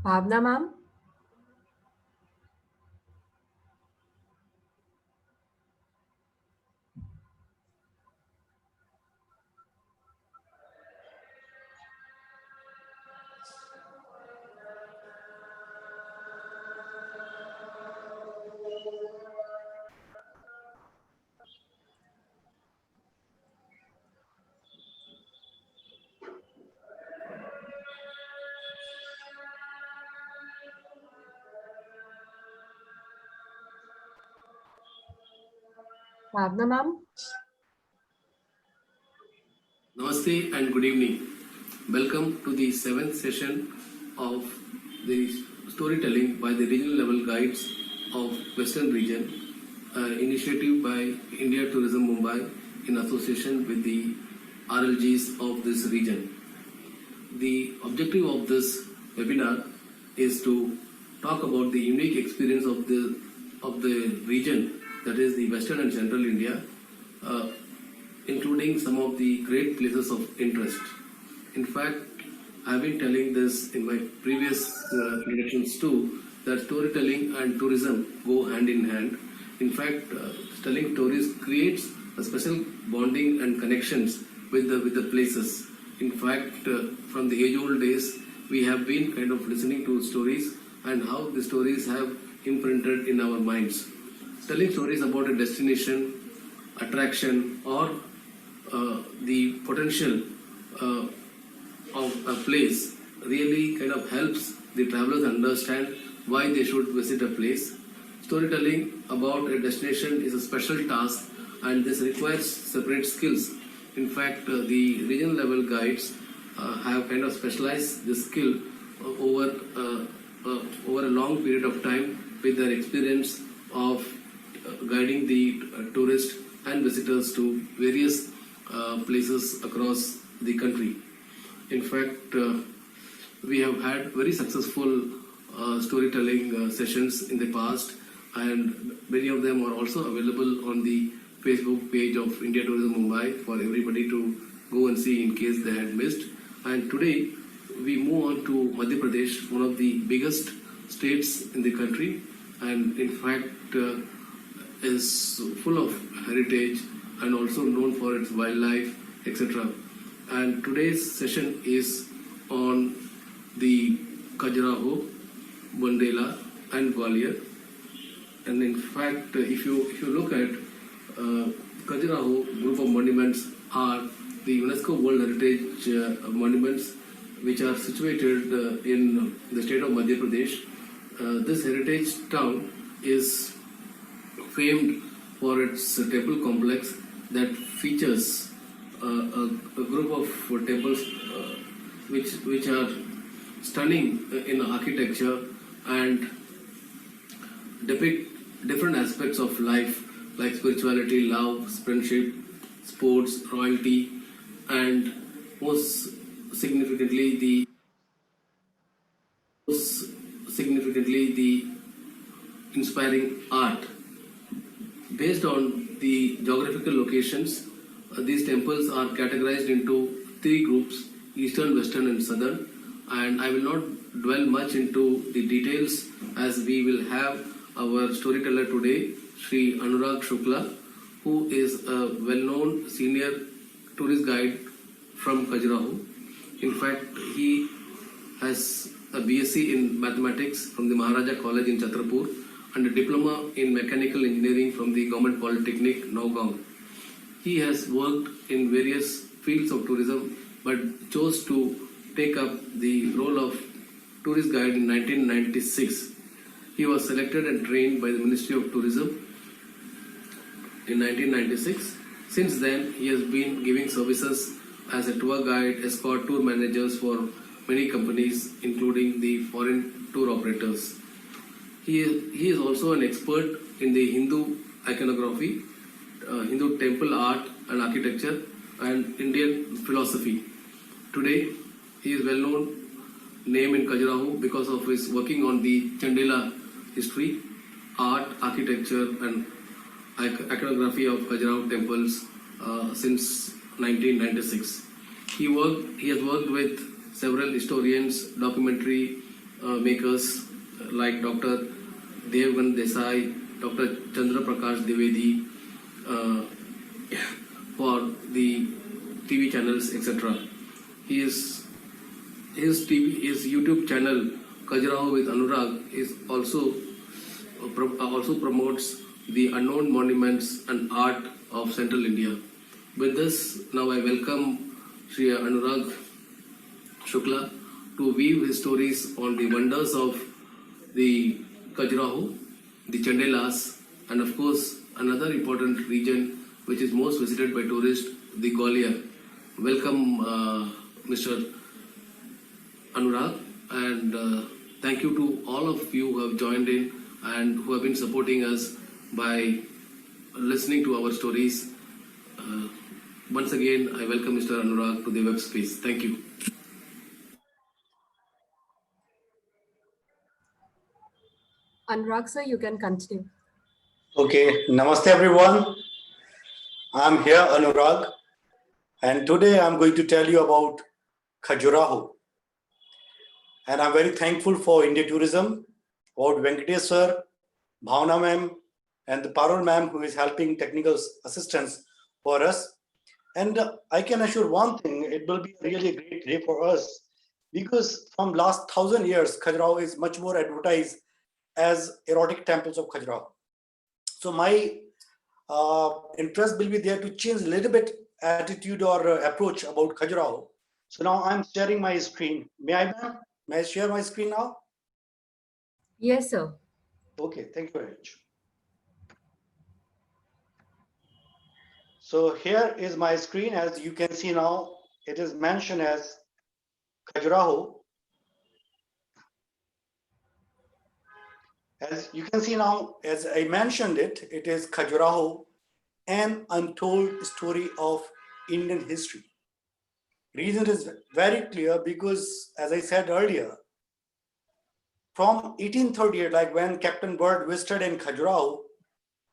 Bhavna ma'am. Bhavna ma'am. Namaste and good evening. Welcome to the seventh session of the storytelling by the regional level guides of Western region, initiative by India Tourism Mumbai in association with the RLGs of this region. The objective of this webinar is to talk about the unique experience of the region, that is the Western and Central India, including some of the great places of interest. In fact, I have been telling this in my previous introductions too, that storytelling and tourism go hand in hand. In fact, telling stories creates a special bonding and connections with the places. In fact, from the age-old days, we have been kind of listening to stories and how the stories have imprinted in our minds. Telling stories about a destination, attraction, or the potential of a place really kind of helps the travelers understand why they should visit a place. Storytelling about a destination is a special task, and this requires separate skills. In fact, the regional level guides have kind of specialized this skill over over a long period of time with their experience of guiding the tourists and visitors to various places across the country. In fact, we have had very successful storytelling sessions in the past, and many of them are also available on the Facebook page of India Tourism Mumbai for everybody to go and see in case they had missed. And today we move on to Madhya Pradesh, one of the biggest states in the country, and in fact is full of heritage and also known for its wildlife, etc. And today's session is on the Khajuraho, Bundela and Gwalior. And in fact, if you look at Khajuraho group of monuments are the UNESCO World Heritage monuments, which are situated in the state of Madhya Pradesh. This heritage town is famed for its temple complex that features a group of temples which are stunning in architecture and depict different aspects of life like spirituality, love, friendship, sports, royalty, and most significantly the inspiring art. Based on the geographical locations, these temples are categorized into three groups: Eastern, Western and Southern. And I will not dwell much into the details, as we will have our storyteller today, Sri Anurag Shukla, who is a well-known senior tourist guide from Khajuraho. In fact, he has a BSc in mathematics from the Maharaja College in Chhatrapur and a diploma in mechanical engineering from the Government Polytechnic, Nagaon. He has worked in various fields of tourism, but chose to take up the role of tourist guide in 1996. He was selected and trained by the Ministry of Tourism in 1996. Since then, he has been giving services as a tour guide, escort, tour managers for many companies, including the foreign tour operators. He is also an expert in the Hindu iconography, Hindu temple art and architecture, and Indian philosophy. Today, he is well-known name in Khajuraho because of his working on the Chandela history, art, architecture, and iconography of Khajuraho temples since 1996. He has worked with several historians, documentary makers like Dr. Devgan Desai, Dr. Chandra Prakash Dwivedi, for the TV channels, etc. His YouTube channel Khajuraho with Anurag is also promotes the unknown monuments and art of Central India. With this, now I welcome Sri Anurag Shukla to weave his stories on the wonders of the Khajuraho, the Chandelas, and of course another important region which is most visited by tourists, the Gwalior. Welcome, Mr. Anurag, and thank you to all of you who have joined in and who have been supporting us by listening to our stories. Once again, I welcome Mr. Anurag to the web space. Thank you. Anurag sir, you can continue. Okay, namaste everyone. I'm here, Anurag, and today I'm going to tell you about Khajuraho. And I'm very thankful for IndiaTourism, about Venkatesh sir, Bhavna ma'am, and the Parul ma'am who is helping technical assistance for us. And I can assure one thing, it will be really a great day for us because from last 1,000 years, Khajuraho is much more advertised as erotic temples of Khajuraho. So my interest will be there to change a little bit attitude or approach about Khajuraho. So now I'm sharing my screen. May I share my screen now? Yes, sir. Okay, thank you very much. So here is my screen. As you can see now, it is mentioned as Khajuraho. As you can see now, as I mentioned it, it is Khajuraho, an untold story of Indian history. Reason is very clear because, as I said earlier, from 1838, like when Captain Byrd visited in Khajuraho,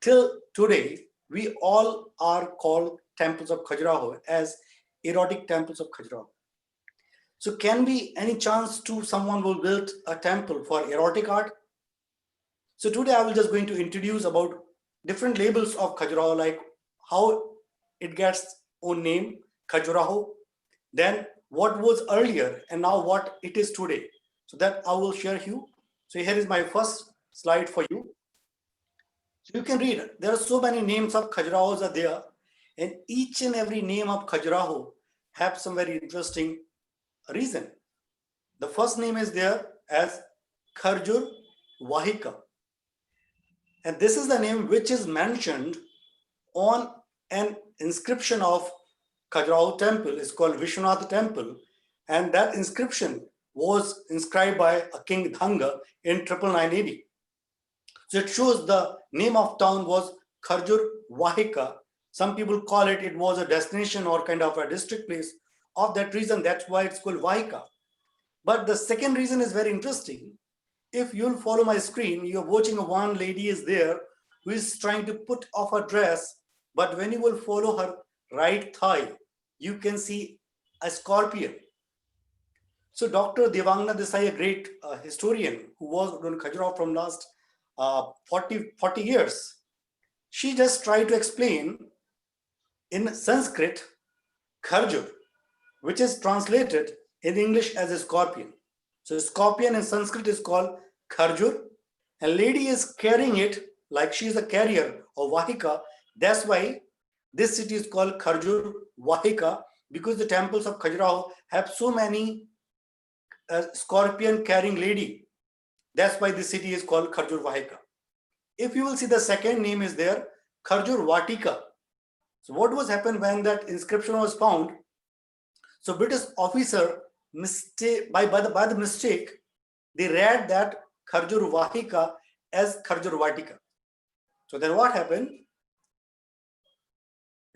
till today, we all are called temples of Khajuraho as erotic temples of Khajuraho. So can be any chance to someone will build a temple for erotic art? So today I will just going to introduce about different labels of Khajuraho, like how it gets own name, Khajuraho, then what was earlier and now what it is today. So that I will share you. So here is my first slide for you. So you can read, there are so many names of Khajurahos are there, and each and every name of Khajuraho have some very interesting reason. The first name is there as Khajur Vahika. And this is the name which is mentioned on an inscription of Khajuraho temple. It's called Vishwanath temple. And that inscription was inscribed by a King Dhanga in 999 AD. So it shows the name of town was Khajur Vahika. Some people call it, it was a destination or kind of a district place. Of that reason, that's why it's called Vahika. But the second reason is very interesting. If you'll follow my screen, you're watching one lady is there who is trying to put off her dress, but when you will follow her right thigh, you can see a scorpion. So Dr. Devangna Desai, a great historian who worked on Khajuraho from last 40 years, she just tried to explain in Sanskrit Khajur, which is translated in English as a scorpion. So scorpion in Sanskrit is called Khajur, and lady is carrying it like she is a carrier of Vahika. That's why this city is called Khajur Vahika, because the temples of Khajuraho have so many scorpion carrying lady. That's why this city is called Khajur Vahika. If you will see, the second name is there, Khajur Vatika. So what was happened when that inscription was found? So British officer by the mistake, they read that Khajur Vahika as Khajur Vatika. So then what happened?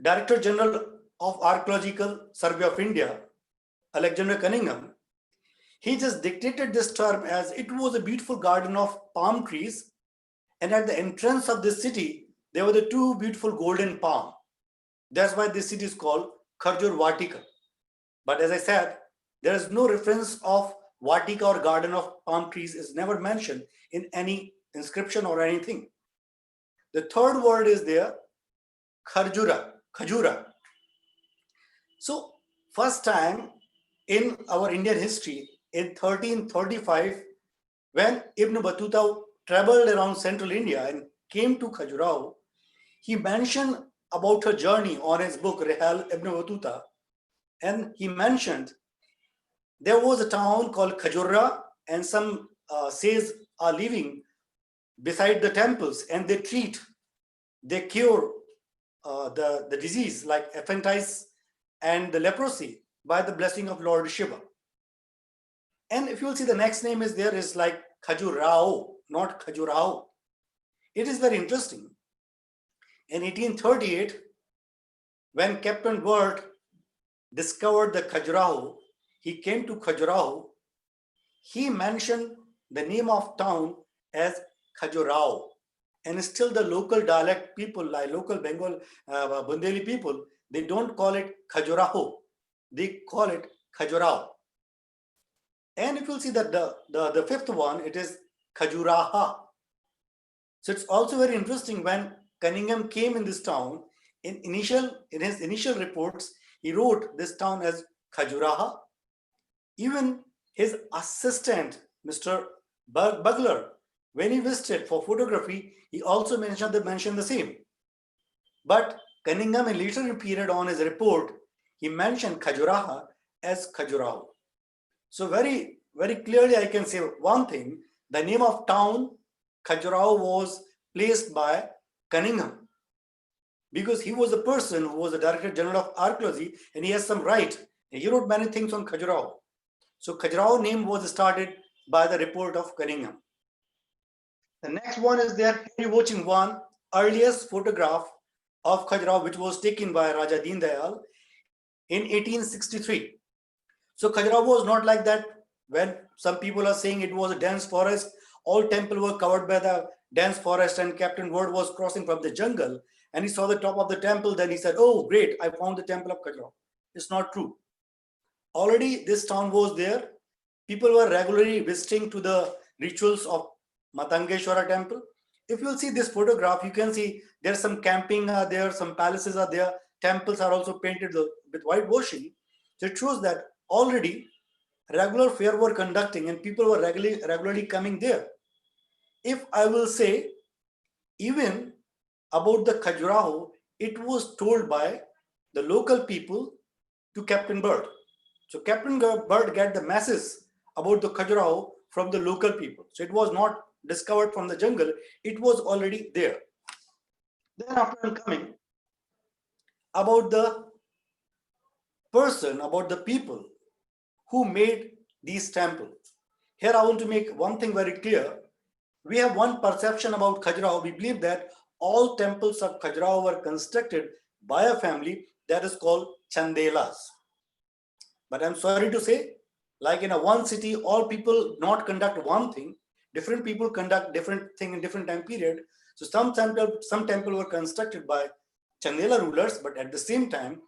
Director General of Archaeological Survey of India, Alexander Cunningham, he just dictated this term as it was a beautiful garden of palm trees, and at the entrance of this city, there were the two beautiful golden palm. That's why this city is called Khajur Vatika. But as I said, there is no reference of Vatika or garden of palm trees is never mentioned in any inscription or anything. The third word is there, Khajura. So first time in our Indian history in 1335, when Ibn Battuta traveled around central India and came to Khajuraho, he mentioned about her journey on his book Rihal Ibn Battuta, and he mentioned there was a town called Khajura, and some says are living beside the temples, and they cure the disease like appendicitis and the leprosy by the blessing of Lord Shiva. And if you will see, the next name is there is like Khajuraho, not Khajuraho. It is very interesting. In 1838, when Captain Byrd discovered the Khajuraho, he came to Khajuraho. He mentioned the name of town as Khajuraho, and still the local dialect people, like local Bengal Bundeli people, they don't call it Khajuraho, they call it Khajuraho. And if you'll see that the fifth one, it is Khajuraha. So it's also very interesting when Cunningham came in this town, in his initial reports, he wrote this town as Khajuraha. Even his assistant, Mr. Bugler, when he visited for photography, he also mentioned the same. But Cunningham, in later period on his report, he mentioned Khajuraha as Khajuraho. So very, very clearly I can say one thing, the name of town Khajuraho was placed by Cunningham, because he was the person who was the Director General of Archaeology, and he has some right. He wrote many things on Khajuraho. So Khajuraho name was started by the report of Cunningham. The next one is there, you're watching one earliest photograph of Khajuraho, which was taken by Raja Deen Dayal in 1863. So Khajuraho was not like that. When some people are saying it was a dense forest, all temples were covered by the dense forest, and Captain Byrd was crossing from the jungle and he saw the top of the temple. Then he said, "Oh, great, I found the temple of Khajuraho." It's not true. Already this town was there. People were regularly visiting to the rituals of Matangeshwara temple. If you'll see this photograph, you can see there's some camping are there, some palaces are there, temples are also painted with whitewashing. So it shows that already regular fair were conducting and people were regularly coming there. If I will say, even about the Khajuraho, it was told by the local people to Captain Byrd. So Captain Byrd got the message about the Khajuraho from the local people. So it was not discovered from the jungle, it was already there. Then after I'm coming about the person, about the people who made these temples. Here I want to make one thing very clear. We have one perception about Khajuraho. We believe that all temples of Khajuraho were constructed by a family that is called Chandelas. But I'm sorry to say, like in a one city, all people not conduct one thing. Different people conduct different thing in different time period. So some temple were constructed by Chandela rulers, but at the same time,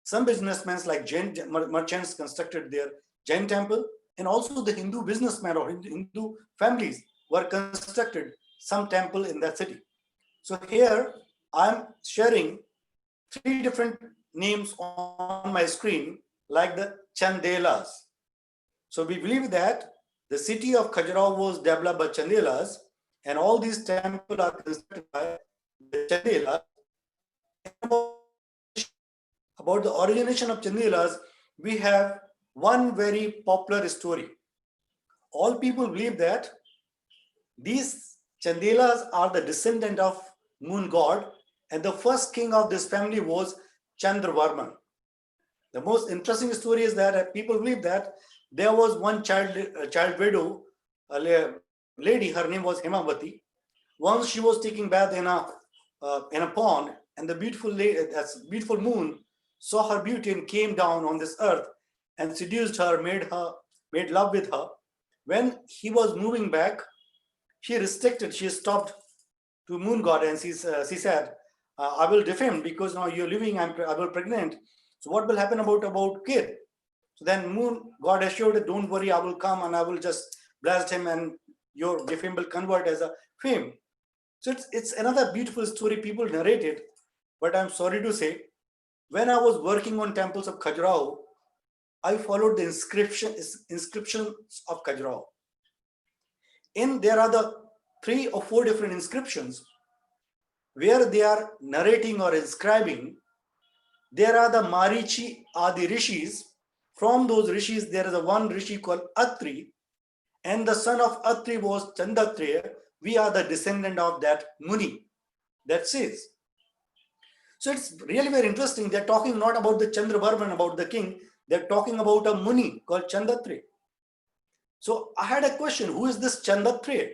some businessmen like Jain merchants constructed their Jain temple, and also the Hindu businessmen or Hindu families were constructed some temple in that city. So here I'm sharing 3 different names on my screen, like the Chandelas. So we believe that the city of Khajuraho was developed by Chandelas, and all these temples are constructed by the Chandelas. About the origination of Chandelas, we have one very popular story. All people believe that these Chandelas are the descendant of moon god, and the first king of this family was Chandravarman. The most interesting story is that people believe that there was one child widow, a lady, her name was Hemavati. Once she was taking bath in a pond, and the beautiful moon saw her beauty and came down on this earth and seduced her, made love with her. When he was moving back, she stopped to moon god, and she said, "I will defend because now you're leaving. I will pregnant. So what will happen about kid?" So then moon God assured that don't worry, I will come and I will just bless him and your fame will convert as a fame. So it's another beautiful story people narrated, but I'm sorry to say, when I was working on temples of Khajuraho, I followed the inscriptions of Khajuraho. There are the 3 or 4 different inscriptions where they are narrating or inscribing. There are the Marichi Adi Rishis. From those rishis, there is a one rishi called Atri, and the son of Atri was Chandatraya. We are the descendant of that Muni. That says. So it's really very interesting. They're talking not about the Chandravarman, about the king. They're talking about a Muni called Chandatraya. So I had a question, who is this Chandatraya?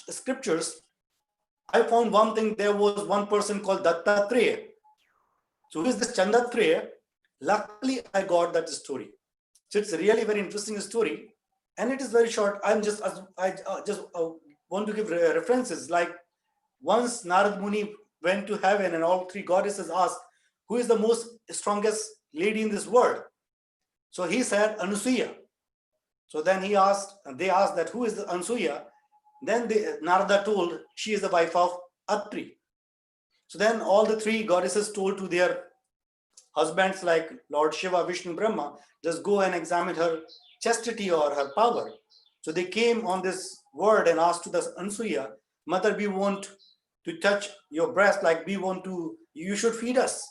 Scriptures, I found one thing, there was one person called Dattatreya. So who is this Chandatraya? Luckily, I got that story. So it's a really very interesting story, and it is very short. I just want to give references. Like once Narad Muni went to heaven, and all 3 goddesses asked, "Who is the most strongest lady in this world?" So he said, "Anusuya." So then they asked that who is the Anusuya? Then Narada told she is the wife of Atri. So then all the 3 goddesses told to their husbands like Lord Shiva, Vishnu, Brahma, just go and examine her chastity or her power. So they came on this word and asked to the Ansuya, "Mother, we want to touch your breast, like we want to, you should feed us."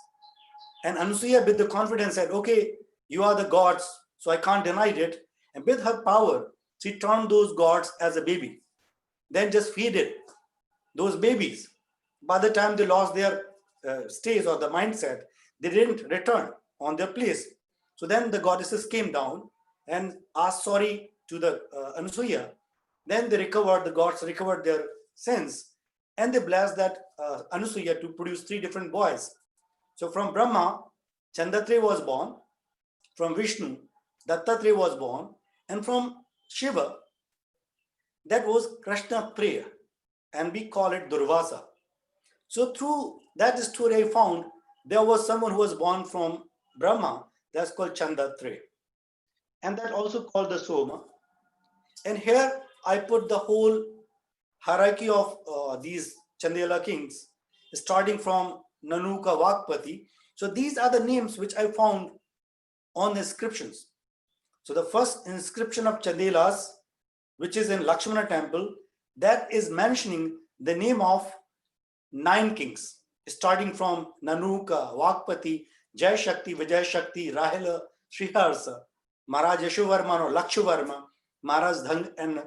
And Anusuya with the confidence said, "Okay, you are the gods, so I can't deny it." And with her power, she turned those gods as a baby. Then just feeded those babies. By the time they lost their stage or the mindset, they didn't return on their place. So then the goddesses came down and asked sorry to the Anusuya. Then they recovered, the gods recovered their sense, and they blessed that Anusuya to produce 3 different boys. So from Brahma, Chandatraya was born. From Vishnu, Dattatreya was born. And from Shiva, that was Krishnatraya, and we call it Durvasa. So through that story I found, there was someone who was born from Brahma, that's called Chandatraya. And that also called the Soma. And here I put the whole hierarchy of these Chandela kings, starting from Nanuka Vakpati. So these are the names which I found on the inscriptions. So the first inscription of Chandelas, which is in Lakshmana temple, that is mentioning the name of 9 kings, starting from Nanuka, Vakpati, Jai Shakti, Vijay Shakti, Rahila, Sriharsa, Maharaj Yashovarman or Lakshavarma, Maharaj Dhang and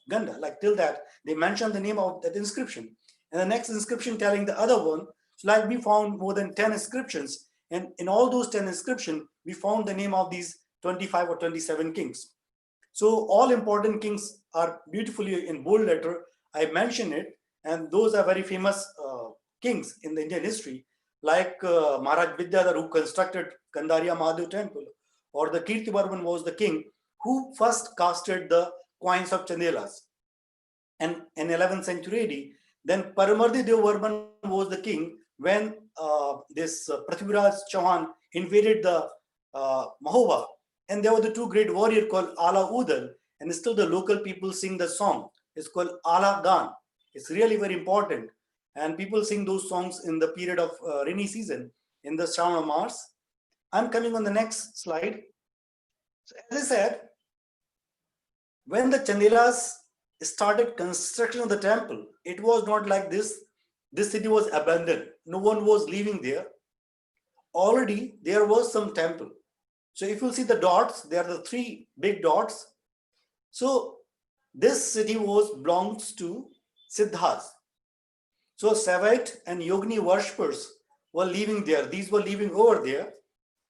Ganda. Like till that, they mention the name of that inscription. And the next inscription telling the other one, so like we found more than 10 inscriptions. And in all those 10 inscriptions, we found the name of these 25 or 27 kings. So all important kings are beautifully in bold letter. I mention it, and those are very famous kings in the Indian history, like Maharaj Vidyadhar, who constructed Kandariya Mahadev temple, or the Kirtivarman was the king who first casted the coins of Chandelas. And in 11th century AD, then Paramardi Devarman was the king when this Prithviraj Chauhan invaded the Mahoba. And there were the 2 great warriors called Ala Udal, and still the local people sing the song. It's called Ala Gan. It's really very important. And people sing those songs in the period of rainy season in the Shravana Mars. I'm coming on the next slide. So as I said, when the Chandelas started construction of the temple, it was not like this. This city was abandoned. No one was living there. Already there was some temple. So if you see the dots, there are the 3 big dots. So this city belongs to Siddhas. So Savaite and Yogini worshippers were living there. These were living over there.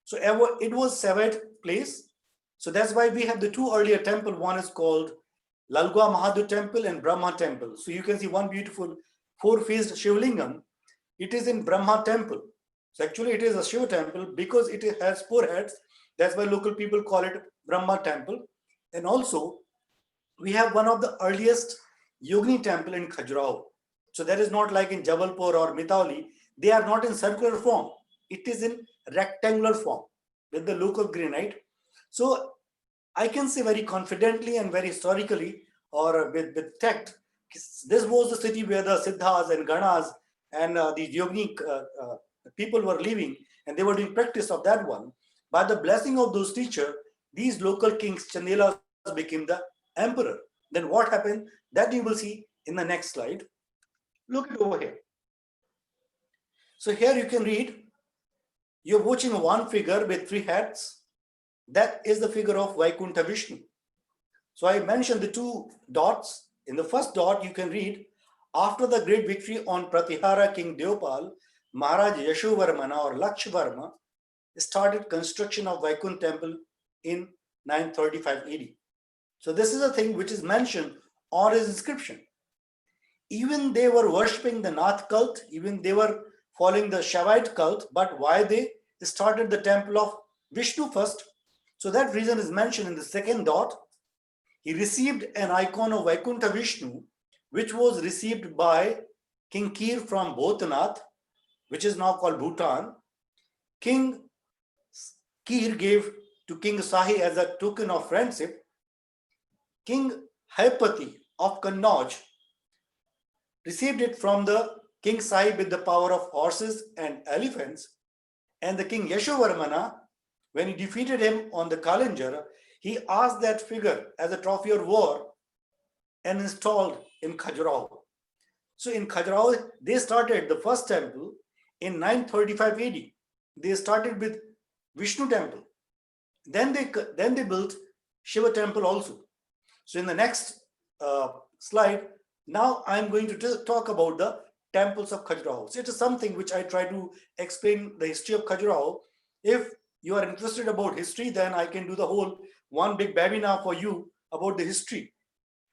So it was Savaite place. So that's why we have the 2 earlier temple. One is called Lalgua Mahadev temple and Brahma temple. So you can see one beautiful 4-faced Shivlingam. It is in Brahma temple. So actually it is a Shiva temple because it has 4 heads. That's why local people call it Brahma temple. And also we have one of the earliest Yogini temple in Khajuraho. So that is not like in Jabalpur or Mitauli. They are not in circular form. it is in rectangular form with the look of granite. So I can say very confidently and very historically, or with tact, this was the city where the Siddhas and Ganas and the yogini people were living, and they were doing practice of that one. By the blessing of those teachers, these local kings, Chandela, became the emperor. Then what happened? That you will see in the next slide. Look it over here. So here you can read, you're watching one figure with three heads. That is the figure of Vaikuntha Vishnu. So I mentioned the two dots. In the first dot, you can read, after the great victory on Pratihara King Deopal, Maharaj Yashovarmana or Lakshvarma started construction of Vaikuntha temple in 935 AD. So this is a thing which is mentioned on his inscription. Even they were worshipping the Nath cult, even they were following the Shaivite cult, but why they started the temple of Vishnu first? So that reason is mentioned in the second dot. He received an icon of Vaikuntha Vishnu, which was received by King Kir from Bhotanath, which is now called Bhutan. King Kir gave to King Sahi as a token of friendship. King Haipati of Kannauj received it from the King Sahi with the power of horses and elephants. And the King Yashovarmana, when he defeated him on the Kalinjar, he asked that figure as a trophy of war and installed in Khajuraho. So in Khajuraho, they started the first temple in 935 AD. They started with Vishnu temple. Then they built Shiva temple also. So in the next slide, now I'm going to talk about the temples of Khajuraho. So it is something which I try to explain the history of Khajuraho. If you are interested about history, then I can do the whole one big webinar for you about the history.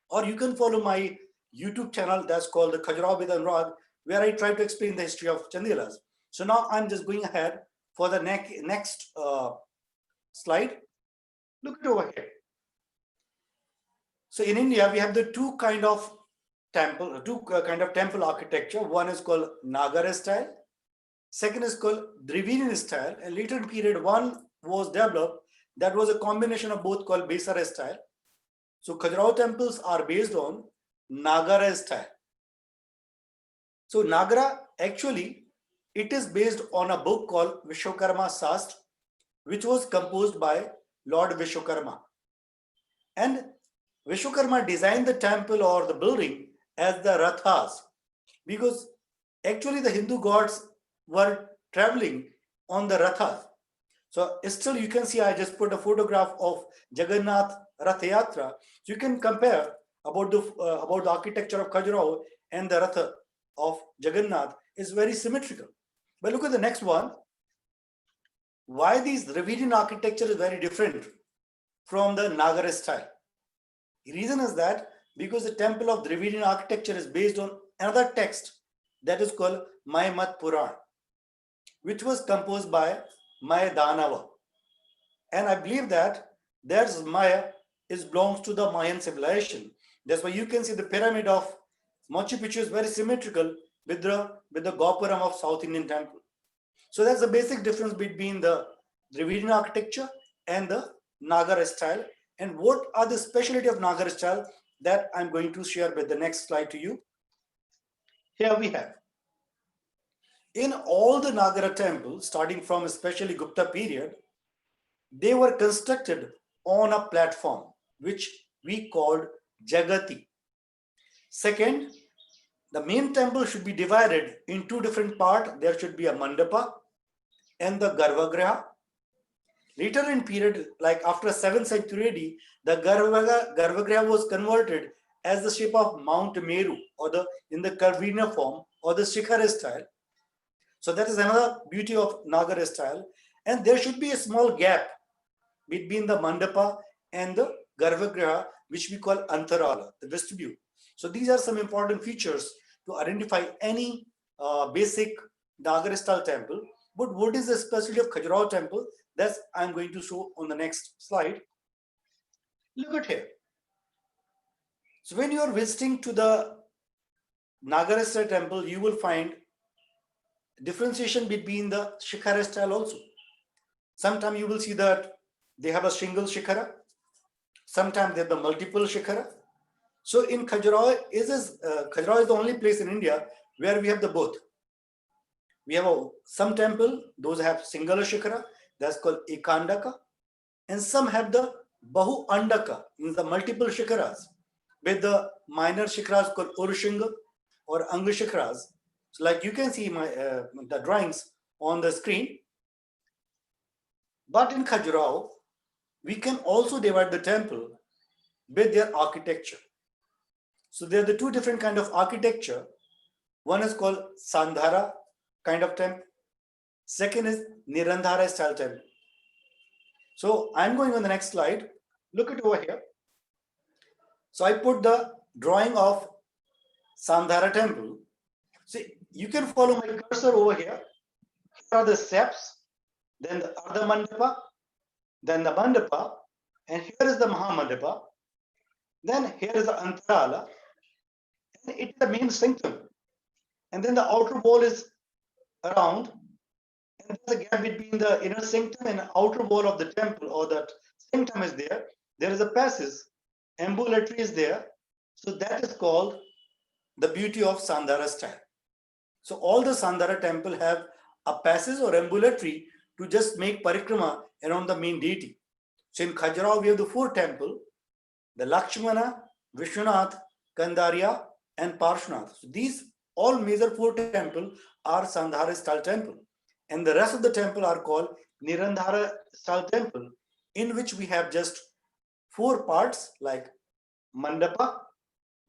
Or you can follow my YouTube channel that's called the Khajuraho with Anurag, where I try to explain the history of Chandelas. So now I'm just going ahead for the next slide. Look it over here. So in India, we have the two kind of temple architecture. One is called Nagara style. Second is called Dravidian style. And later in period, one was developed that was a combination of both called Besara style. So Khajuraho temples are based on Nagara style. So Nagara, actually, it is based on a book called Vishwakarma Sastra, which was composed by Lord Vishwakarma. And Vishwakarma designed the temple or the building as the Rathas, because actually the Hindu gods were traveling on the Rathas. So still you can see I just put a photograph of Jagannath Rath Yatra. So you can compare about the architecture of Khajuraho and the Ratha of Jagannath is very symmetrical. But look at the next one. Why this Dravidian architecture is very different from the Nagara style? The reason is that because the temple of Dravidian architecture is based on another text that is called Mayamat Puran, which was composed by Maya Danava. And I believe that there's Maya belongs to the Mayan civilization. That's why you can see the pyramid of Machu Picchu is very symmetrical with the Gopuram of South Indian temple. So that's the basic difference between the Dravidian architecture and the Nagara style. And what are the specialty of Nagara style that I'm going to share with the next slide to you. Here we have. In all the Nagara temples, starting from especially Gupta period, they were constructed on a platform which we called Jagati. Second, the main temple should be divided in two different parts. There should be a mandapa and the Garbhagriha. Later in period, like after 7th century AD, the Garbhagriha was converted as the shape of Mount Meru, or in the curvilinear form, or the Shikhara style. So that is another beauty of Nagara style. And there should be a small gap between the mandapa and the Garbhagriha, which we call Antarala, the vestibule. So these are some important features to identify any basic Nagara style temple. But what is the specialty of Khajuraho temple? That's I'm going to show on the next slide. Look at here. So when you are visiting to the Nagara style temple, you will find differentiation between the shikhara style also. Sometimes you will see that they have a single shikhara. Sometimes they have the multiple shikhara. So in Khajuraho, Khajuraho is the only place in India where we have the both. We have some temple, those have singular shikhara, that's called Ekandaka, and some have the Bahu Andaka, means the multiple shikharas, with the minor shikharas called Urushinga or Anga shikharas. So like you can see the drawings on the screen. But in Khajuraho, we can also divide the temple with their architecture. So there are the two different kind of architecture. One is called SANDHARA kind of temple. Second is NIRANDHARA style temple. So I'm going on the next slide. Look at over here. So I put the drawing of SANDHARA temple. See, you can follow my cursor over here. Here are the steps, then the Ardha Mandapa, then the Mandapa, and here is the Mahamandapa. Then here is the Antarala, and it is the main sanctum. And then the outer wall is around, and there's a gap between the inner sanctum and the outer wall of the temple, or that sanctum is there. There is a passage, ambulatory is there. So that is called the beauty of Sandhara style. So all the Sandhara temple have a passage or ambulatory to just make parikrama around the main deity. So in Khajuraho, we have the four temples, the Lakshmana, Vishwanath, Kandariya, and Parshwanath. So these all major four temples are Sandhara style temple. And the rest of the temple are called Nirandhara style temple, in which we have just four parts like Mandapa,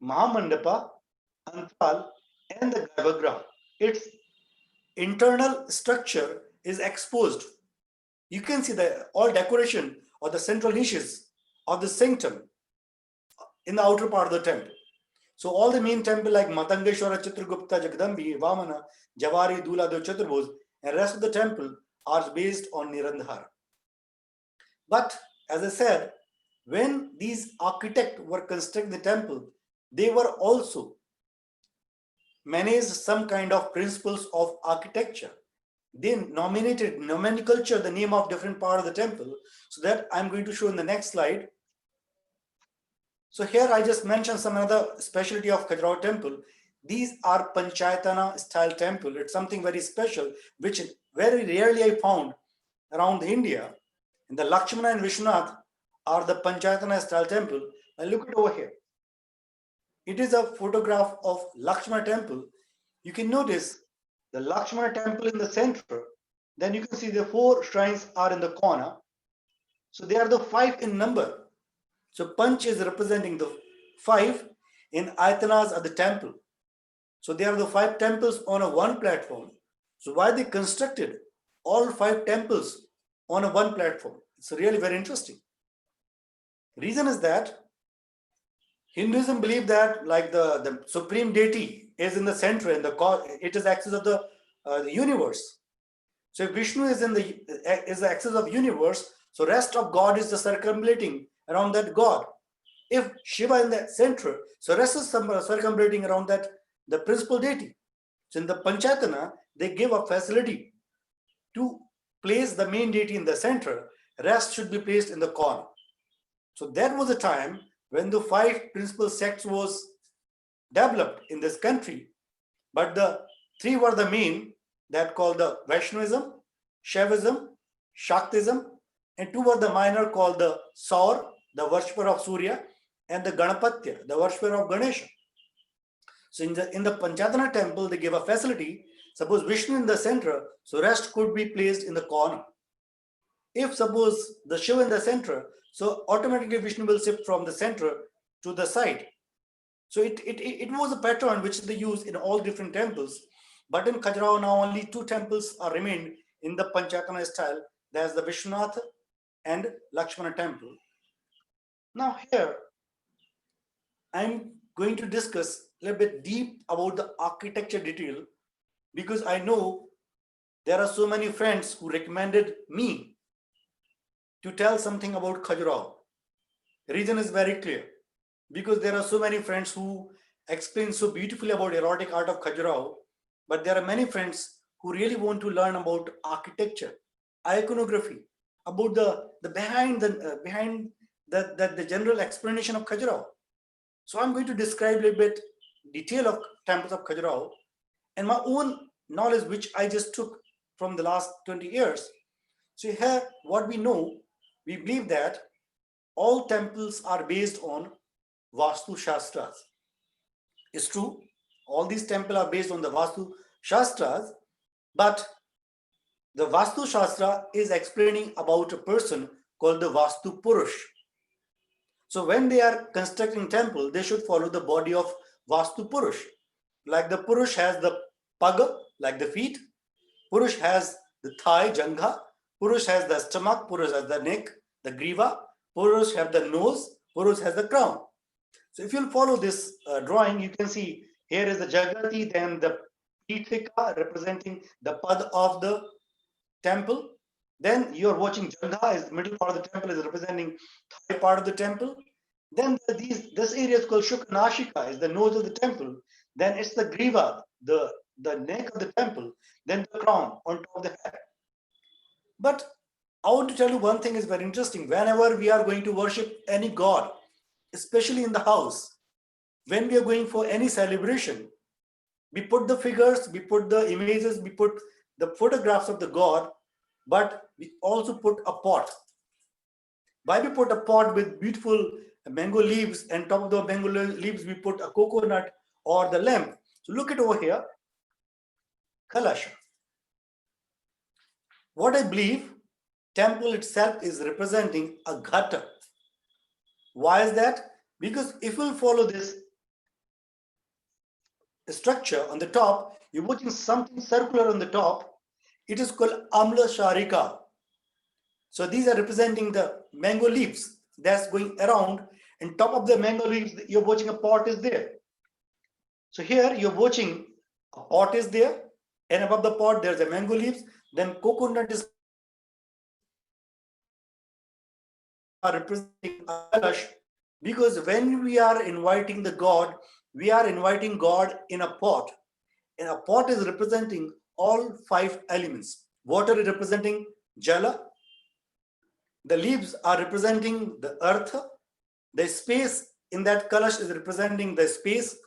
Mahamandapa, Antal, and the Garbhagriha. Its internal structure is exposed. You can see the all decoration or the central niches of the sanctum in the outer part of the temple. So all the main temple like Matangeshwara, Chitragupta, Jagdambi, Vamana, Javari, DULHADEO, CHATURBHUJA, and rest of the temple are based on Nirandhara. But as I said, when these architects were constructing the temple, they were also managed some kind of principles of architecture. They nominated nomenclature, the name of different part of the temple. So that I'm going to show in the next slide. So here I just mentioned some other specialty of Khajuraho temple. These are Panchayatana style temple. It's something very special, which very rarely I found around India. And the Lakshmana and Vishwanath are the Panchayatana style temple. And look at over here. It is a photograph of Lakshmana temple. You can notice the Lakshmana temple in the center. Then you can see the four shrines are in the corner. So they are the 5 in number. So Panch is representing the 5, and Ayatanas are the temple. So they are the 5 temples on a one platform. So why they constructed all 5 temples on a one platform? It's really very interesting. Reason is that Hinduism believe that like the supreme deity is in the center, and it is axis of the universe. So if Vishnu is the axis of universe, so rest of God is the circumambulating around that God. If Shiva in the center, so rest is circumambulating around that the principal deity. So in the Panchayatana, they give a facility to place the main deity in the center. Rest should be placed in the corner. So that was a time when the 5 principal sects was developed in this country, but the 3 were the main, that called the Vaishnavism, Shaivism, Shaktism, and 2 were the minor, called the Saur, the worshipper of Surya, and the Ganapatya, the worshipper of Ganesha. So in the Panchayatana temple, they gave a facility. Suppose Vishnu in the center, so rest could be placed in the corner. If suppose the Shiva in the center, so automatically Vishnu will shift from the center to the side. So it was a pattern which they use in all different temples. But in Khajuraho now only 2 temples are remained in the Panchayatana style. There's the Vishwanath and Lakshmana temple. Now here, I'm going to discuss a little bit deep about the architecture detail, because I know there are so many friends who recommended me to tell something about Khajuraho. The reason is very clear, because there are so many friends who explain so beautifully about erotic art of Khajuraho, but there are many friends who really want to learn about architecture, iconography, about the behind the general explanation of Khajuraho. So I'm going to describe a little bit detail of temples of Khajuraho and my own knowledge, which I just took from the last 20 years. So here, what we know, we believe that all temples are based on Vastu Shastras. It's true, all these temples are based on the Vastu Shastras, but the Vastu Shastra is explaining about a person called the Vastu Purush. So when they are constructing temple, they should follow the body of Vastu Purush. Like the Purush has the pag, like the feet. Purush has the thigh, jangha. Purush has the stomach. Purush has the neck, the griva. Purush has the nose. Purush has the crown. So if you'll follow this drawing, you can see here is the Jagati, then the Pithika representing the pad of the temple. Then you're watching Jangha, is the middle part of the temple, is representing thigh part of the temple. Then this area is called Shuknashika, is the nose of the temple. Then it's the Griva, the neck of the temple. Then the crown on top of the head. But I want to tell you one thing is very interesting. Whenever we are going to worship any god, especially in the house, when we are going for any celebration, we put the figures, we put the images, we put the photographs of the god, but we also put a pot. Why we put a pot with beautiful mango leaves, and top of the mango leaves we put a coconut or the lamp. So look at over here, Kalasha. What I believe, temple itself is representing a ghata. Why is that? Because if we follow this structure on the top, you're watching something circular on the top. It is called Amla Sharika. So these are representing the mango leaves that's going around, and top of the mango leaves, you're watching a pot is there. So here you're watching a pot is there, and above the pot there's a mango leaves, then coconut is representing Kalash, because when we are inviting the god, we are inviting God in a pot, and a pot is representing all 5 elements. Water is representing Jala, the leaves are representing the earth, the space in that Kalash is representing the space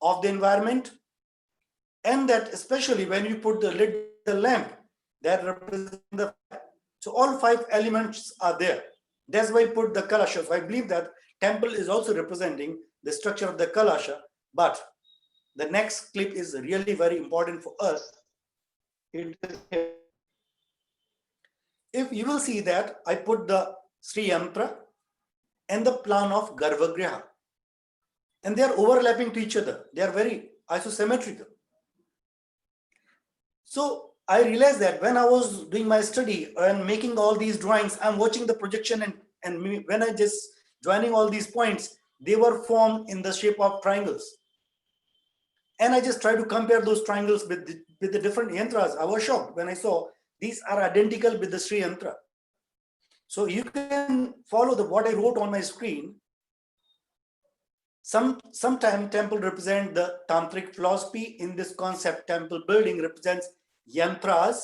of the environment, and that especially when you put the lid, the lamp, that represents the fire. So all 5 elements are there. That's why I put the Kalasha. So I believe that temple is also representing the structure of the Kalasha, but the next clip is really very important for us. It is here. If you will see that I put the Sri Yantra and the plan of Garbhagriha, and they are overlapping to each other. They are very isosymmetrical. So I realized that when I was doing my study and making all these drawings, I'm watching the projection, and when I just joining all these points, they were formed in the shape of triangles. And I just tried to compare those triangles with the different yantras. I was shocked when I saw these are identical with the Sri Yantra. So you can follow what I wrote on my screen. Sometime temple represent the tantric philosophy. In this concept, temple building represents yantras.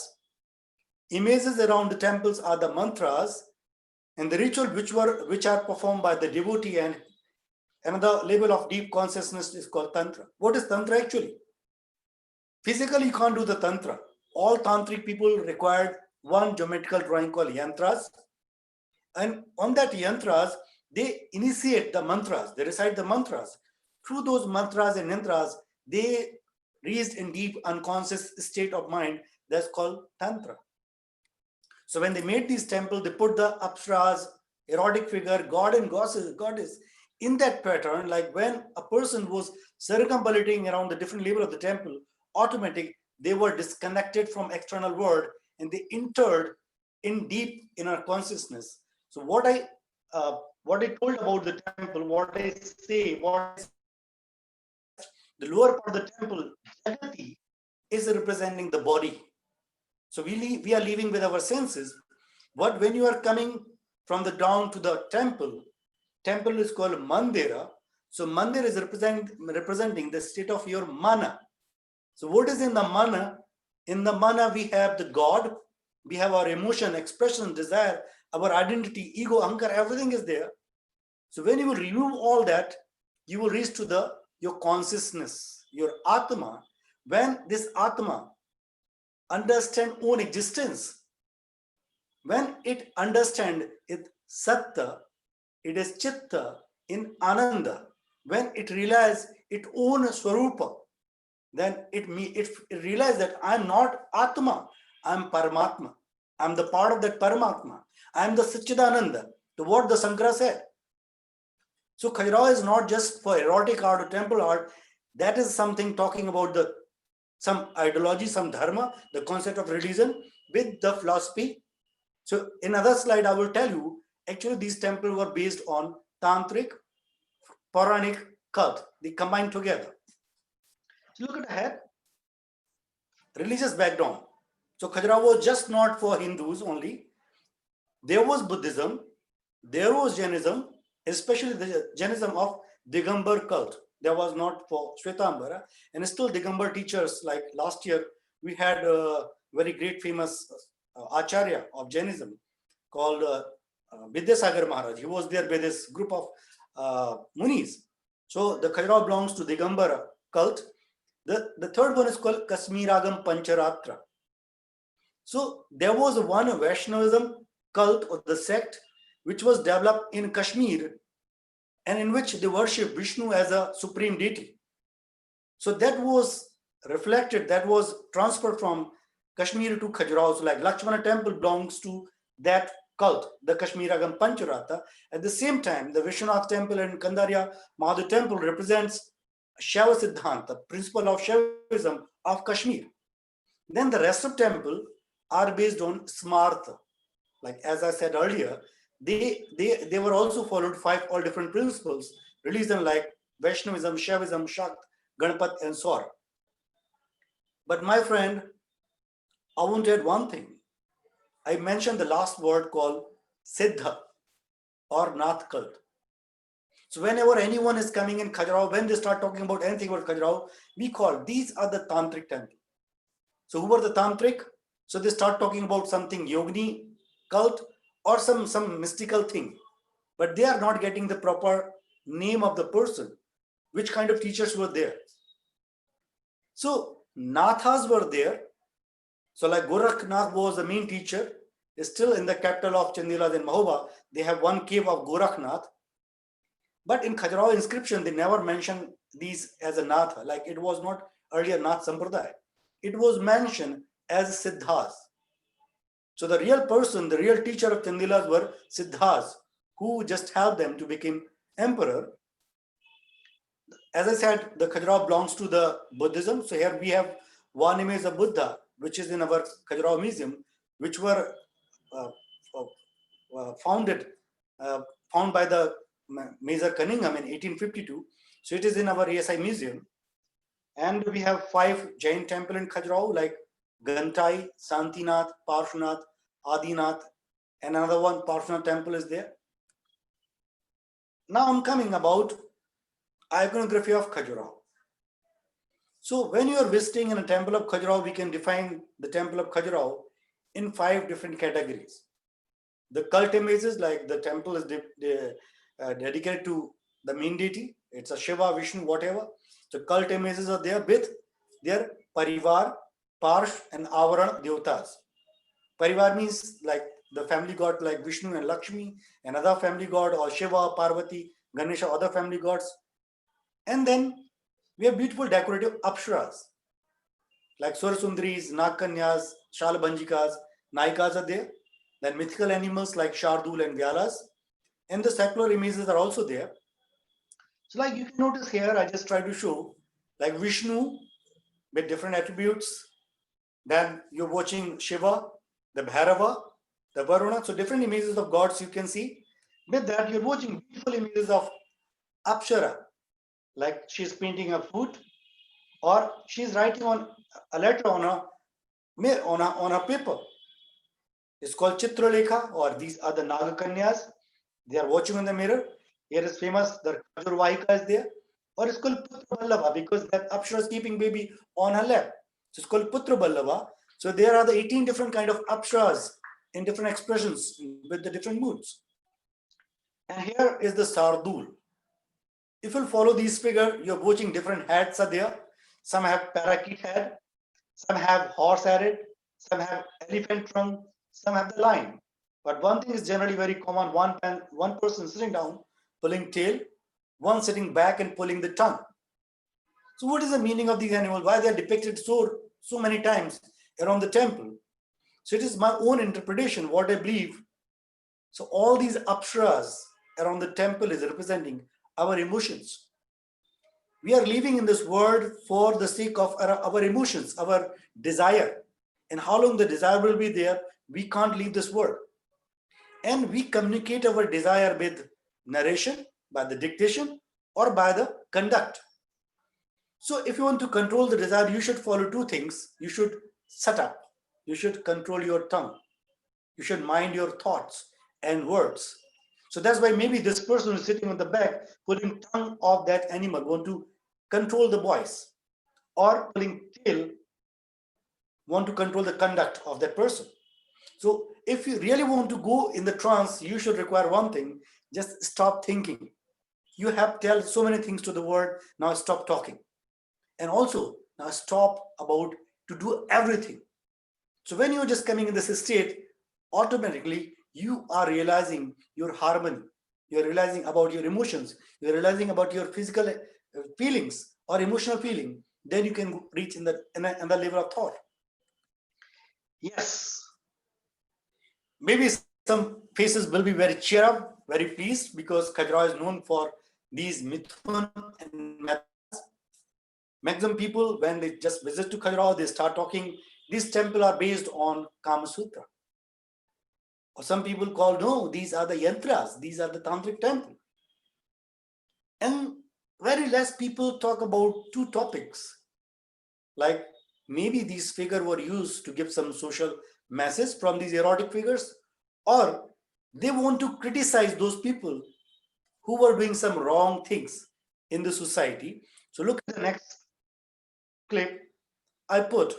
Images around the temples are the mantras, and the ritual which are performed by the devotee, and another level of deep consciousness is called tantra. What is tantra actually? Physically, you can't do the tantra. All tantric people required one geometrical drawing called yantras, and on that yantras, they initiate the mantras, they recite the mantras. Through those mantras and yantras, they reached in deep unconscious state of mind that's called tantra. So when they made these temples, they put the apsaras, erotic figure, god and goddess in that pattern. Like when a person was circumambulating around the different level of the temple, automatic, they were disconnected from external world and they entered in deep inner consciousness. So what I told about the temple, the lower part of the temple, Jagati, is representing the body. So we are living with our senses. But when you are coming from the down to the temple is called Mandira. So Mandir is representing the state of your mana. So what is in the mana? In the mana, we have the God, we have our emotion, expression, desire, our identity, ego, ankar, everything is there. So when you will remove all that, you will reach to your consciousness, your Atma. When this Atma understand own existence, when it understand it Satta, it is Chitta in Ananda, when it realize its own Swarupa, then it realize that I'm not Atma, I'm Paramatma. I'm the part of that Paramatma. I'm the Satchidananda, to what the Sankara said. So Khajuraho is not just for erotic art or temple art. That is something talking about some ideology, some dharma, the concept of religion with the philosophy. So in another slide, I will tell you, actually these temples were based on Tantric, Puranic cult. They combined together. So look at ahead. Religious background. So Khajuraho was just not for Hindus only. There was Buddhism, there was Jainism, especially the Jainism of Digambar cult. There was not for Shvetambara, and still Digambar teachers, like last year, we had a very great famous Acharya of Jainism called Vidyasagar Maharaj. He was there with this group of Munis. So the Khajuraho belongs to Digambara cult. The third one is called Kasmiragam Pancharatra. So there was one Vaishnavism cult or the sect which was developed in Kashmir, and in which they worship Vishnu as a supreme deity. So that was reflected, that was transferred from Kashmir to Khajuraho. So like Lakshmana temple belongs to that cult, the Kashmiragam Pancharatra. At the same time, the Vishwanath temple and Kandariya Mahadev temple represents Shaiva Siddhanta, principle of Shaivism of Kashmir. Then the rest of temple are based on Smartha. Like as I said earlier, they were also followed all different principles, religion like Vaishnavism, Shaivism, Shakt, Ganapat, and Saur. But my friend, I want to add one thing. I mentioned the last word called Siddha or Nath cult. So whenever anyone is coming in Khajuraho, when they start talking about anything about Khajuraho, we call these are the Tantric temples. So who are the Tantric? So they start talking about something Yogini cult or some mystical thing, but they are not getting the proper name of the person, which kind of teachers were there. So Nathas were there. So like Gorakhnath was the main teacher, is still in the capital of Chandela in Mahoba. They have one cave of Gorakhnath. But in Khajuraho inscription, they never mention these as a Natha, like it was not earlier Nath Sampradaya. It was mentioned as Siddhas. So the real person, the real teacher of Chandelas were Siddhas, who just helped them to become emperor. As I said, the Khajuraho belongs to the Buddhism. So here we have one image of Buddha, which is in our Khajuraho museum, which were found by the Major Cunningham in 1852. So it is in our ASI museum. And we have 5 Jain temples in Khajuraho, like Gantai, Santinath, Parshwanath, Adinath, and another one, Parshwanath temple is there. Now I'm coming about iconography of Khajuraho. So when you are visiting in a temple of Khajuraho, we can define the temple of Khajuraho in 5 different categories. The cult images, like the temple is dedicated to the main deity. It's a Shiva, Vishnu, whatever. So cult images are there with their Parivar, Parsh, and Avarana Devatas. Parivar means like the family god like Vishnu and Lakshmi, another family god, or Shiva, Parvati, Ganesha, other family gods. And then we have beautiful decorative apsaras like Surasundris, Nagkanyas, Shalabhanjikas, Naikas are there. Then mythical animals like Shardul and Vyalas. And the secular images are also there. So like you can notice here, I just try to show like Vishnu with different attributes. Then you're watching Shiva, the Bhairava, the Varuna. So different images of gods you can see. With that, you're watching beautiful images of Apsara, like she's painting a foot, or she's writing on a letter on a paper. It's called Chitralekha, or these are the Nagakanyas. They are watching in the mirror. Here is famous, the Khajurvahika is there. Or it's called Putra Ballava because that Apsara is keeping baby on her lap. So it's called Putra Ballava. So there are the 18 different kind of apsaras in different expressions with the different moods. And here is the Shardul. If you follow these figure, you're watching different heads are there. Some have parakeet head, some have horse headed, some have elephant trunk, some have the lion. But one thing is generally very common, one person sitting down, pulling tail, one sitting back and pulling the tongue. So what is the meaning of these animals? Why they are depicted so many times around the temple? So it is my own interpretation, what I believe. So all these apsaras around the temple is representing our emotions. We are living in this world for the sake of our emotions, our desire. And how long the desire will be there, we can't leave this world. And we communicate our desire with narration, by the dictation, or by the conduct. So if you want to control the desire, you should follow two things. You should shut up. You should control your tongue. You should mind your thoughts and words. So that's why maybe this person is sitting on the back, pulling tongue of that animal, want to control the voice, or pulling tail, want to control the conduct of that person. So if you really want to go in the trance, you should require one thing, just stop thinking. You have tell so many things to the world, now stop talking. And also now stop about to do everything. So when you're just coming in this state, automatically you are realizing your harmony. You're realizing about your emotions. You're realizing about your physical feelings or emotional feeling. Then you can reach in the level of thought. Yes. Maybe some faces will be very cheer up, very pleased, because Khajuraho is known for these Mithun and Maths. Maximum people, when they just visit to Khajuraho, they start talking. These temples are based on KAMASUTRA. Or some people call, no, these are the yantras, these are the tantric temple. And very less people talk about two topics. Like maybe these figures were used to give some social message from these erotic figures, or they want to criticize those people who were doing some wrong things in the society. So look at the next clip. I put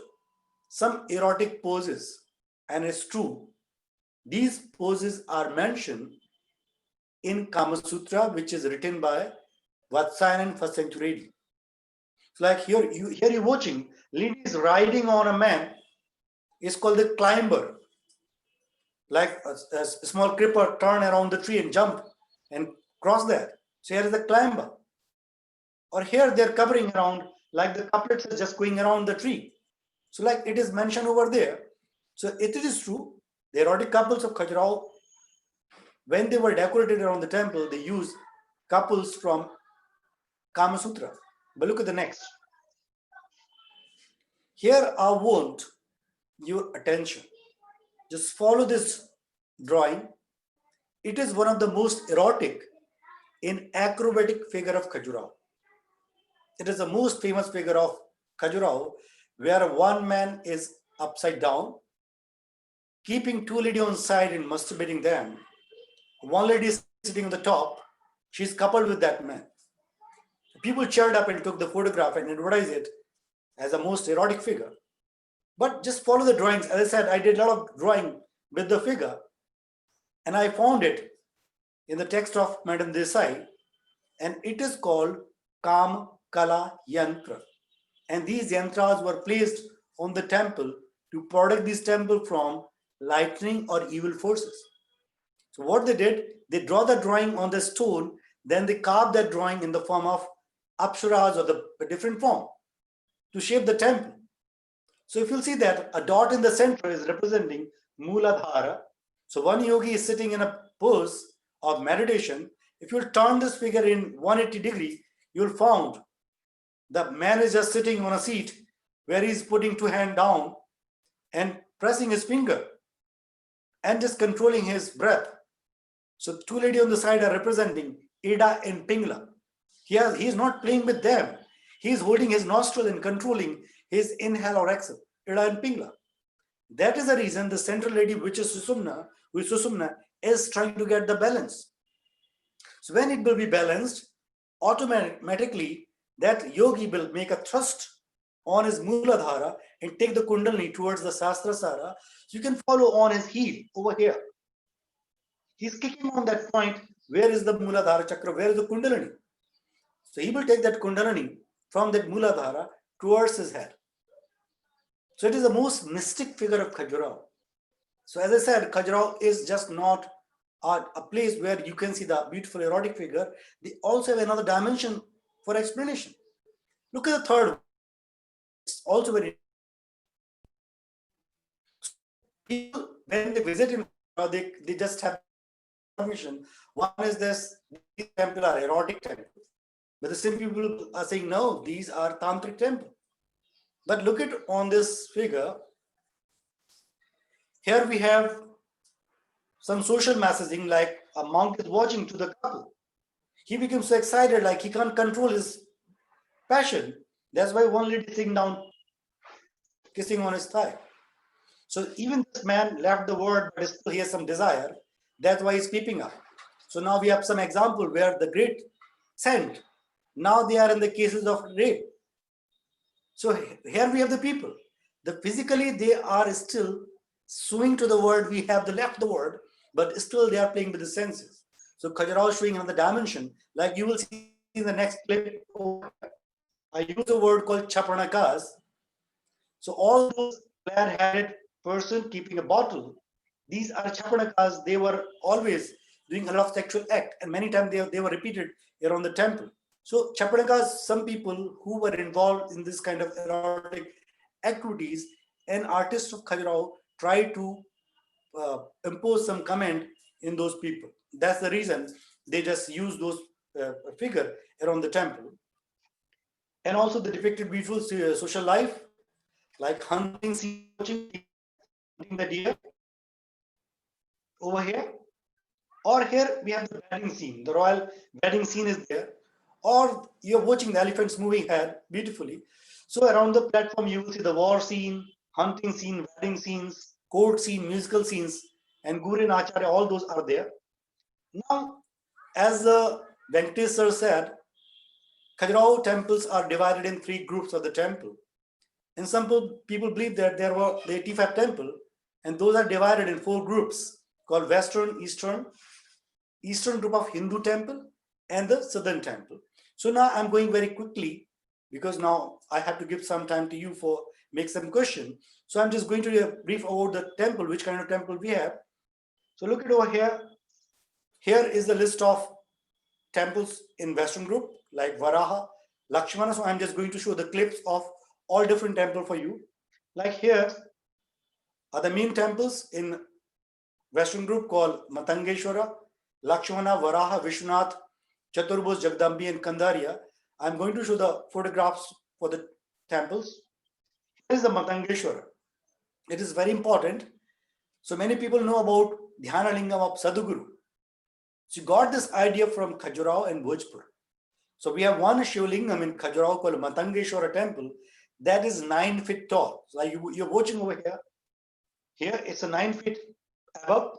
some erotic poses, and it's true. These poses are mentioned in Kama Sutra, which is written by Vatsyayan 1st century. So like here you're watching, lady is riding on a man. It's called the climber. Like a small creeper turn around the tree and jump and cross that. So here is the climber. Or here they're covering around, like the couplets are just going around the tree. So like it is mentioned over there. So it is true. The erotic couples of Khajuraho, when they were decorated around the temple, they used couples from Kama Sutra. But look at the next. Here I want your attention. Just follow this drawing. It is one of the most erotic in acrobatic figure of Khajuraho. It is the most famous figure of Khajuraho, where one man is upside down, keeping two ladies on side and masturbating them. One lady is sitting on the top. She's coupled with that man. People cheered up and took the photograph and advertised it as a most erotic figure. But just follow the drawings. As I said, I did a lot of drawing with the figure, and I found it in the text of Madam Desai, and it is called KAMKALA Yantra. And these yantras were placed on the temple to protect this temple from lightning or evil forces. So what they did, they draw the drawing on the stone, then they carve that drawing in the form of apsaras or the different form to shape the temple. So if you'll see that a dot in the center is representing Mooladhara. So one yogi is sitting in a pose of meditation. If you'll turn this figure in 180 degrees, you'll find the man is just sitting on a seat where he's putting two hands down and pressing his finger and just controlling his breath. So two ladies on the side are representing Ida and Pingla. He's not playing with them. He's holding his nostril and controlling his inhale or exhale, Ida and Pingla. That is the reason the central lady, which is Susumna, is trying to get the balance. So when it will be balanced, automatically that yogi will make a thrust on his Muladhara and take the Kundalini towards the Sahasrara, so you can follow on his heel over here. He's kicking on that point. Where is the Muladhara Chakra? Where is the Kundalini? So he will take that Kundalini from that Muladhara towards his head. So it is the most mystic figure of Khajuraho. So as I said, Khajuraho is just not a place where you can see the beautiful erotic figure. They also have another dimension for explanation. Look at the third one. It's also very people, when they visit in Khajuraho, they just have information. One is this, these temples are erotic temples. But the same people are saying, no, these are tantric temples. But look at on this figure. Here we have some social messaging, like a monk is watching to the couple. He becomes so excited, like he can't control his passion. That's why one lady is sitting down, kissing on his thigh. So even this man left the world, but still he has some desire. That's why he's peeping up. So now we have some example where the great saint, now they are in the cases of rape. So here we have the people. Physically they are still swinging to the world. We have left the world, but still they are playing with the senses. So Khajuraho is showing another dimension, like you will see in the next clip. I use a word called chapranakas. So all those plaid-headed person keeping a bottle, these are chapranakas. They were always doing a lot of sexual act, and many times they were repeated around the temple. So chapranakas, some people who were involved in this kind of erotic activities, and artists of Khajuraho try to impose some comment in those people. That's the reason they just use those figure around the temple. And also the depicted beautiful social life, like hunting, hunting the deer over here. Or here we have the wedding scene. The royal wedding scene is there. Or you're watching the elephants moving ahead beautifully. So around the platform, you will see the war scene, hunting scene, wedding scenes, court scene, musical scenes, and Guru and Acharya, all those are there. Now, as Venkatesh sir said, Khajuraho temples are divided in 3 groups of the temple. And some people believe that there were the 85 temples, and those are divided in 4 groups called Western, Eastern group of Hindu temple, and the Southern temple. So now I'm going very quickly because now I have to give some time to you for make some question. So I'm just going to brief about the temple, which kind of temple we have. So look at over here. Here is the list of temples in Western group like Varaha, Lakshmana. So I'm just going to show the clips of all different temples for you. Like here are the main temples in Western group called Matangeshwara, Lakshmana, Varaha, Vishwanath, Chaturbhuj, Jagdambi, and Kandariya. I'm going to show the photographs for the temples. Here is the Matangeshwara. It is very important. So many people know about Dhyana Lingam of Sadhguru. So you got this idea from Khajuraho and Bhojpur. So we have one Shivlingam in Khajuraho called Matangeshwara temple that is 9 feet tall. So you're watching over here. Here it's a 9 feet above,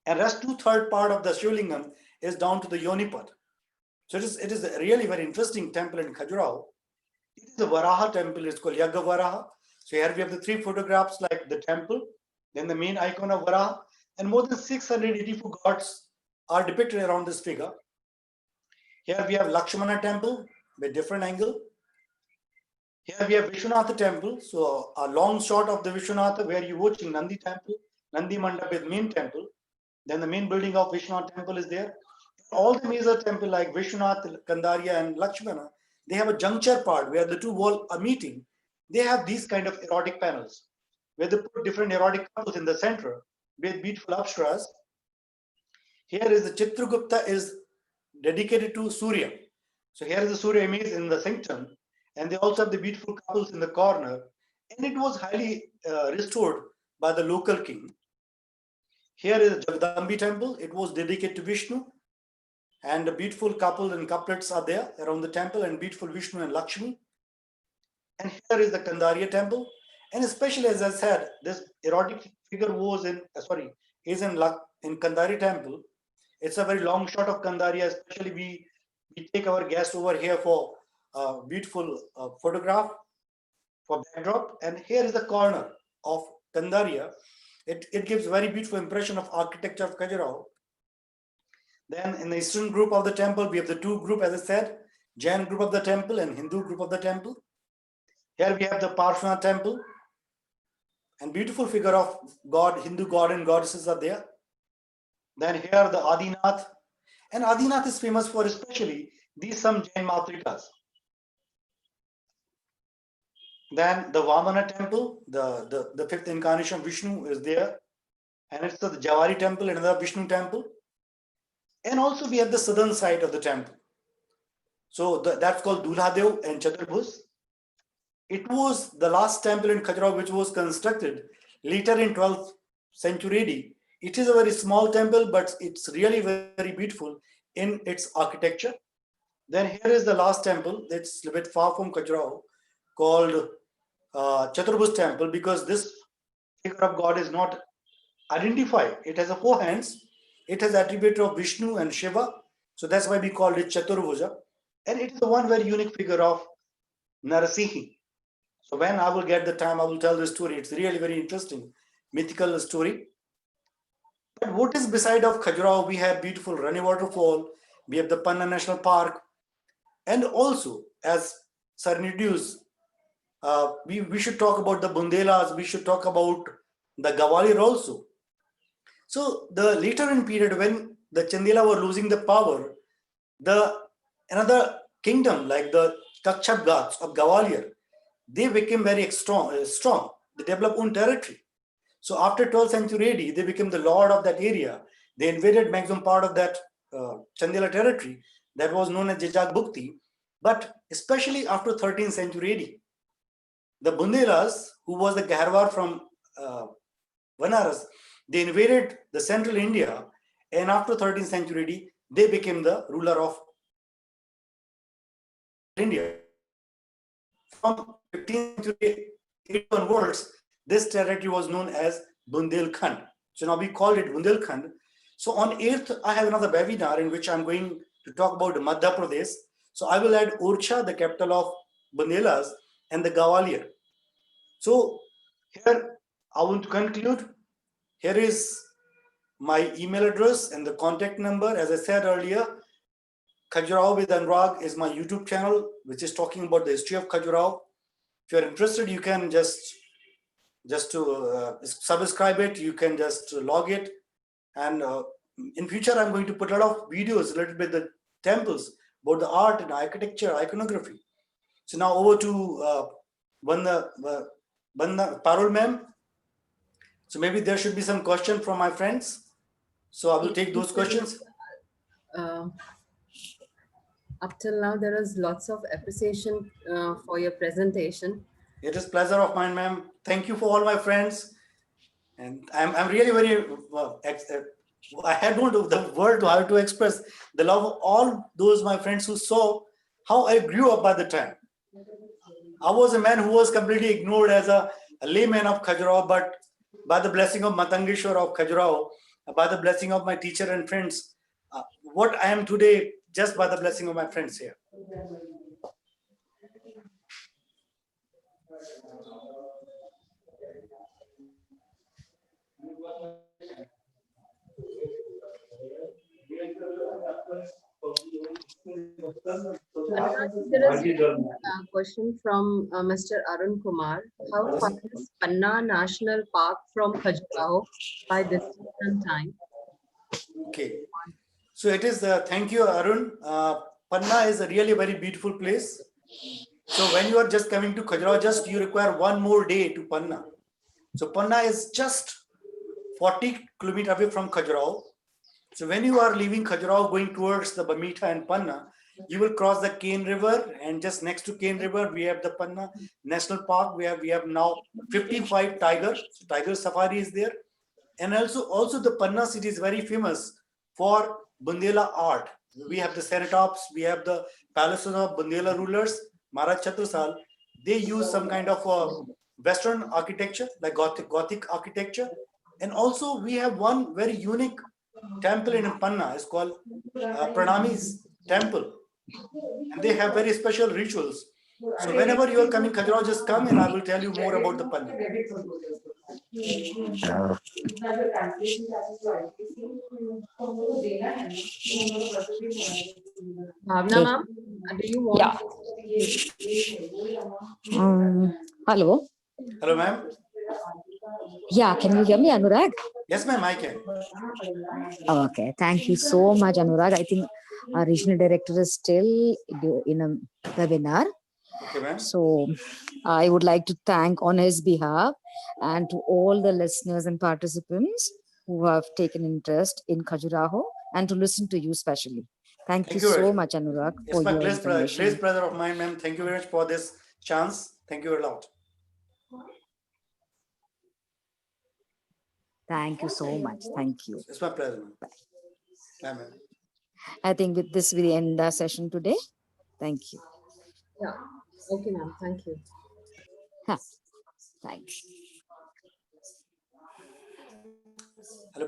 and rest 2/3 part of the Shivlingam is down to the Yonipad. So it is a really very interesting temple in Khajuraho. It is the Varaha temple. It's called Yaga Varaha. So here we have the 3 photographs like the temple, then the main icon of Varaha, and more than 684 gods are depicted around this figure. Here we have Lakshmana temple with different angle. Here we have Vishwanath temple. So a long shot of the Vishwanath where you're watching Nandi temple, Nandi Mandap is main temple. Then the main building of Vishwanath temple is there. All the major temples like Vishwanath, Kandariya, and Lakshmana, they have a juncture part where the 2 walls are meeting. They have these kind of erotic panels where they put different erotic couples in the center with beautiful apsaras. Here is the Chitragupta is dedicated to Surya. So here is the Surya image in the sanctum, and they also have the beautiful couples in the corner. And it was highly restored by the local king. Here is Jagdambi temple. It was dedicated to Vishnu. And the beautiful couple and couplets are there around the temple, and beautiful Vishnu and Lakshmi. And here is the Kandariya temple. And especially, as I said, this erotic figure was in Kandari temple. It's a very long shot of Kandariya. Especially we take our guest over here for a beautiful photograph. for backdrop. And here is the corner of Kandariya. It gives very beautiful impression of architecture of Khajuraho. Then in the eastern group of the temple, we have the two group, as I said, Jain group of the temple and Hindu group of the temple. Here we have the Parshwanath temple, and beautiful figure of God, Hindu god and goddesses are there. Then here the ADINATH, and ADINATH is famous for especially these some Jain Matrikas. Then the Vamana temple, the fifth incarnation of Vishnu is there, and it's the JAVARI temple, another Vishnu temple. And also we have the southern side of the temple. So that's called DULHADEO and CHATURBHUJA. It was the last temple in Khajuraho which was constructed later in 12th century AD. It is a very small temple, but it's really very, very beautiful in its architecture. Then here is the last temple that's a bit far from Khajuraho, called Chaturbhuj temple, because this figure of God is not identified. It has 4 hands. It has attribute of Vishnu and Shiva. So that's why we called it CHATURBHUJA. And it is the one very unique figure of Narasimha. So when I will get the time, I will tell the story. It's really very interesting, mythical story. But what is beside of Khajuraho? We have beautiful Rani waterfall. We have the Panna National Park. And also, as Sir introduced, we should talk about the Bundelas. We should talk about the Gwalior also. So the later in period, when the Chandela were losing the power, another kingdom like the Kakshap of Gwalior, they became very strong. They developed own territory. So after 12th century AD, they became the lord of that area. They invaded maximum part of that Chandela territory that was known as Jejak Bhukti. But especially after 13th century AD, the Bundelas, who was the Gaharwar from Banaras, they invaded the central India, and after 13th century AD, they became the ruler of India. From 15th century onwards, this territory was known as Bundelkhand. So now we call it Bundelkhand. So on 8th, I have another webinar in which I'm going to talk about Madhya Pradesh. So I will add Orcha, the capital of Bundelas, and the Gwalior. So here I want to conclude. Here is my email address and the contact number. As I said earlier, Khajuraho with Anurag is my YouTube channel, which is talking about the history of Khajuraho. If you're interested, you can just to subscribe it. You can just log it. And in future, I'm going to put a lot of videos related with the temples, about the art and architecture, iconography. So now over to Banda Parul ma'am. So maybe there should be some question from my friends. So I will take those questions. Up till now, there is lots of appreciation for your presentation. It is pleasure of mine, ma'am. Thank you for all my friends. And I'm really very, I don't know the word how to express the love of all those my friends who saw how I grew up by the time. I was a man who was completely ignored as a layman of Khajuraho, but by the blessing of Matangeshwar of Khajuraho, by the blessing of my teacher and friends, what I am today, just by the blessing of my friends here. There is a question from Mr. Arun Kumar. How far is Panna National Park from Khajuraho by distance and time? Okay. So it is, thank you, Arun. Panna is a really very beautiful place. So when you are just coming to Khajuraho, you require one more day to Panna. So Panna is just 40 kilometers away from Khajuraho. So when you are leaving Khajuraho going towards the Bamita and Panna, you will cross the Cane River, and just next to Cane River, we have the Panna National Park, where we have now 55 tigers. So tiger safari is there. And also the Panna city is very famous for Bundela art. We have the ceratops, we have the palaces of Bundela rulers, Maharaj Chhatrasal. They use some kind of Western architecture, like Gothic architecture. And also we have one very unique temple in Panna. It's called Pranami's temple. And they have very special rituals. So whenever you are coming Khajuraho, just come and I will tell you more about the panna. Bhavna ma'am, do you want Yeah. Hello. Hello, ma'am. Yeah, can you hear me, Anurag? Yes, ma'am, I can. Okay, thank you so much, Anurag. I think our regional director is still in a webinar. Okay, ma'am. So I would like to thank on his behalf and to all the listeners and participants who have taken interest in Khajuraho and to listen to you specially. Thank you you very so much. much, Anurag, It's for my your great information. pleasure of mine, ma'am. Thank you very much for this chance. Thank you a lot. Thank you so much. Thank you. It's my pleasure, ma'am. Bye, ma'am. I think with this we end our session today. Thank you. Yeah. Okay, ma'am. Thank you. Thanks. Hello.